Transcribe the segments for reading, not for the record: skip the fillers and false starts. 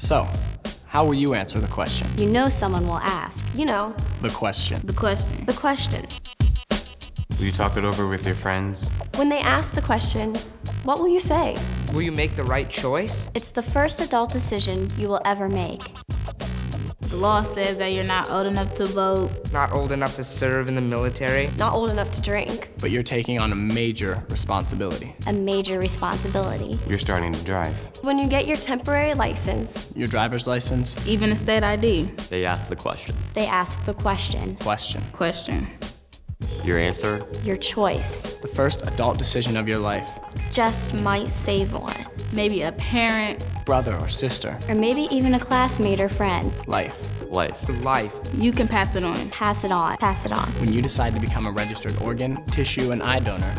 So, how will you answer the question? You know someone will ask. You know. The question. The question. The question. Will you talk it over with your friends? When they ask the question, what will you say? Will you make the right choice? It's the first adult decision you will ever make. The law says that you're not old enough to vote. Not old enough to serve in the military. Not old enough to drink. But you're taking on a major responsibility. A major responsibility. You're starting to drive. When you get your temporary license. Your driver's license. Even a state ID. They ask the question. They ask the question. Question. Question. Your answer? Your choice. The first adult decision of your life. Just might save one. Maybe a parent. Brother or sister. Or maybe even a classmate or friend. Life. Life. Life. You can pass it on. Pass it on. Pass it on. When you decide to become a registered organ, tissue, and eye donor.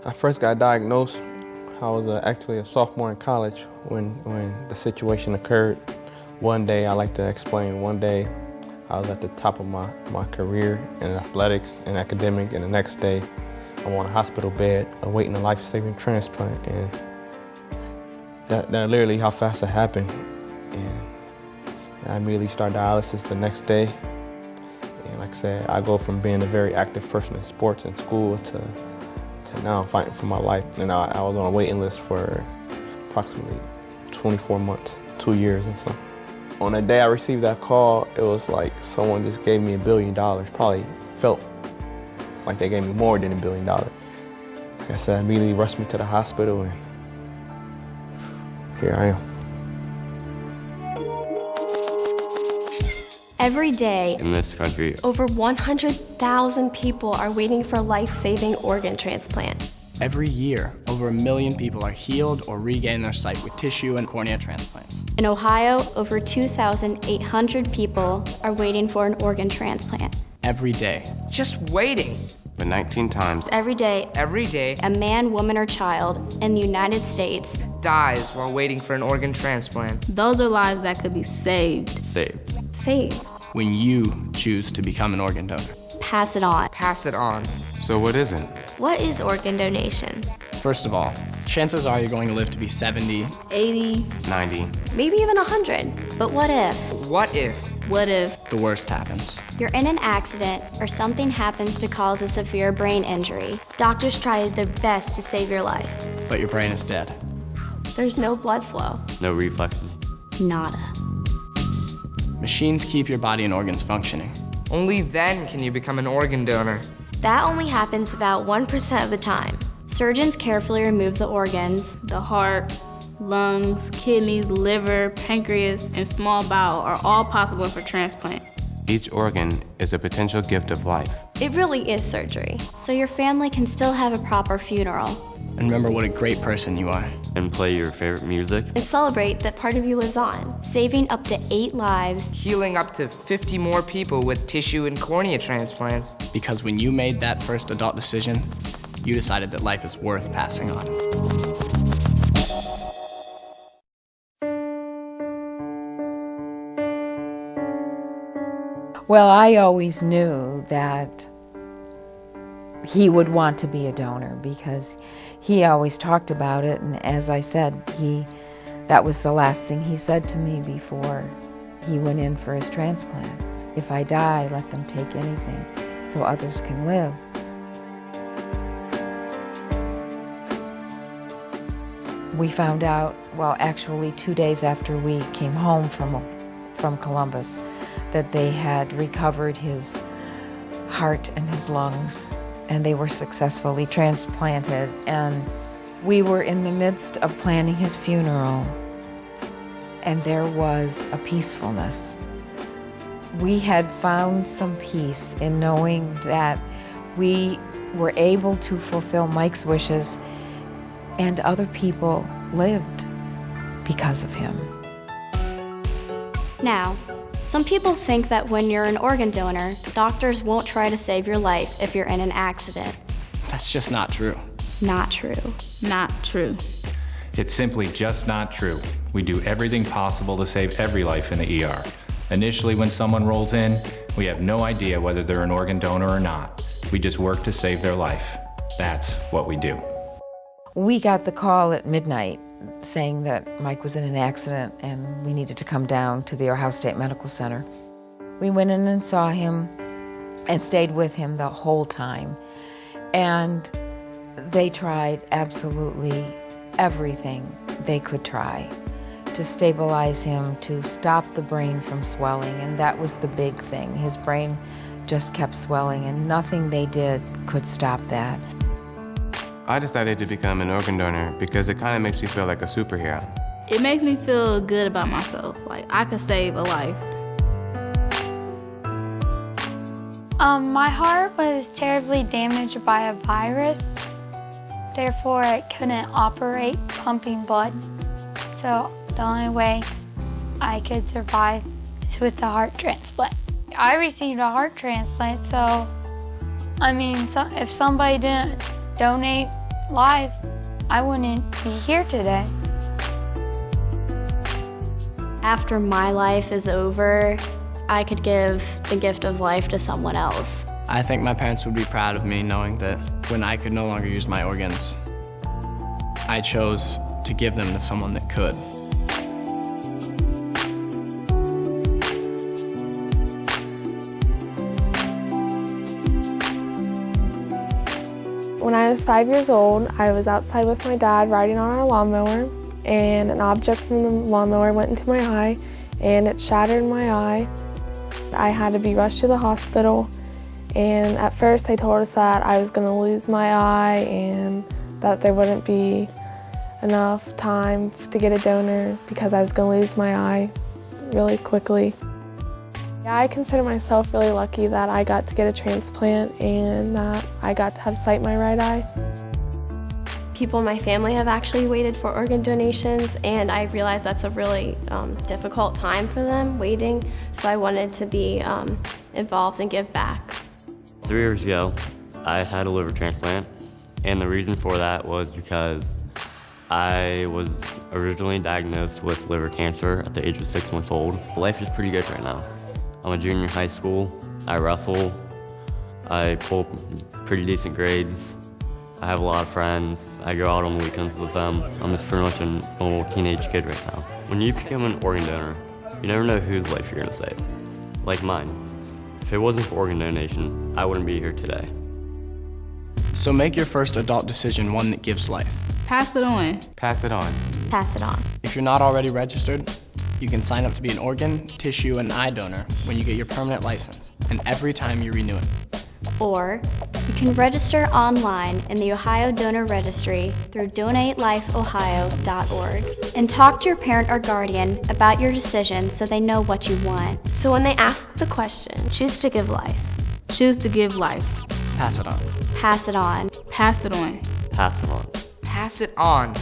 I first got diagnosed. I was actually a sophomore in college when the situation occurred. One day, I like to explain, one day I was at the top of my career in athletics and academic, and the next day I'm on a hospital bed awaiting a life-saving transplant. And that literally how fast it happened. And I immediately started dialysis the next day. And like I said, I go from being a very active person in sports and school to now I'm fighting for my life. And I was on a waiting list for approximately 24 months, 2 years and so. On the day I received that call, it was like someone just gave me $1 billion. Probably felt like they gave me more than $1 billion. Like I said, immediately rushed me to the hospital, and here I am. Every day, In this country, over 100,000 people are waiting for life-saving organ transplant. Every year, over 1 million people are healed or regain their sight with tissue and cornea transplants. In Ohio, over 2,800 people are waiting for an organ transplant. Every day. Just waiting. But 19 times Every day, Every day a man, woman, or child in the United States dies while waiting for an organ transplant. Those are lives that could be saved. saved. Saved. When you choose to become an organ donor. pass it on. Pass it on. So what isn't? What is organ donation? First of all, chances are you're going to live to be 70, 80. 90. Maybe even 100. But what if What if? What if? the worst happens. you're in an accident or something happens to cause a severe brain injury? Doctors tried their best to save your life. But your brain is dead. There's no blood flow. No reflexes. Nada. Machines keep your body and organs functioning. Only then can you become an organ donor. That only happens about 1% of the time. Surgeons carefully remove the organs. The heart, lungs, kidneys, liver, pancreas, and small bowel are all possible for transplant. Each organ is a potential gift of life. It really is surgery. So your family can still have a proper funeral. And remember what a great person you are. And play your favorite music. And celebrate that part of you lives on. Saving up to 8 lives. Healing up to 50 more people with tissue and cornea transplants. Because when you made that first adult decision, you decided that life is worth passing on. Well, I always knew that he would want to be a donor because he always talked about it, and as I said, that was the last thing he said to me before he went in for his transplant. If I die, let them take anything so others can live. We found out, well, actually 2 days after we came home from Columbus, that they had recovered his heart and his lungs, and they were successfully transplanted. And we were in the midst of planning his funeral, and there was a peacefulness. We had found some peace in knowing that we were able to fulfill Mike's wishes, and other people lived because of him. Now, some people think that when you're an organ donor, doctors won't try to save your life if you're in an accident. That's just not true. Not true. Not true. It's simply just not true. We do everything possible to save every life in the ER. Initially, when someone rolls in, we have no idea whether they're an organ donor or not. We just work to save their life. That's what we do. We got the call at midnight saying that Mike was in an accident and we needed to come down to the Ohio State Medical Center. We went in and saw him and stayed with him the whole time. And they tried absolutely everything they could try to stabilize him, to stop the brain from swelling, and that was the big thing. His brain just kept swelling, and nothing they did could stop that. I decided to become an organ donor because it kind of makes me feel like a superhero. It makes me feel good about myself, like I could save a life. My heart was terribly damaged by a virus. Therefore, it couldn't operate pumping blood. So the only way I could survive is with the heart transplant. I received a heart transplant, so I mean, if somebody didn't donate live, I wouldn't be here today. After my life is over, I could give the gift of life to someone else. I think my parents would be proud of me knowing that when I could no longer use my organs, I chose to give them to someone that could. When I was 5 years old, I was outside with my dad riding on our lawnmower, and an object from the lawnmower went into my eye, and it shattered my eye. I had to be rushed to the hospital, and at first they told us that I was going to lose my eye and that there wouldn't be enough time to get a donor because I was going to lose my eye really quickly. I consider myself really lucky that I got to get a transplant and that I got to have sight in my right eye. People in my family have actually waited for organ donations, and I realized that's a really difficult time for them, waiting, so I wanted to be involved and give back. 3 years ago, I had a liver transplant, and the reason for that was because I was originally diagnosed with liver cancer at the age of 6 months old. Life is pretty good right now. I'm a junior in high school, I wrestle, I pull pretty decent grades, I have a lot of friends, I go out on the weekends with them. I'm just pretty much a normal teenage kid right now. When you become an organ donor, you never know whose life you're gonna save. Like mine. If it wasn't for organ donation, I wouldn't be here today. So make your first adult decision one that gives life. Pass it on. Pass it on. Pass it on. If you're not already registered, you can sign up to be an organ, tissue, and eye donor when you get your permanent license, and every time you renew it. Or you can register online in the Ohio Donor Registry through donatelifeohio.org and talk to your parent or guardian about your decision so they know what you want. So when they ask the question, Choose to give life. Choose to give life. Pass it on. Pass it on. Pass it on. Pass it on. Pass it on.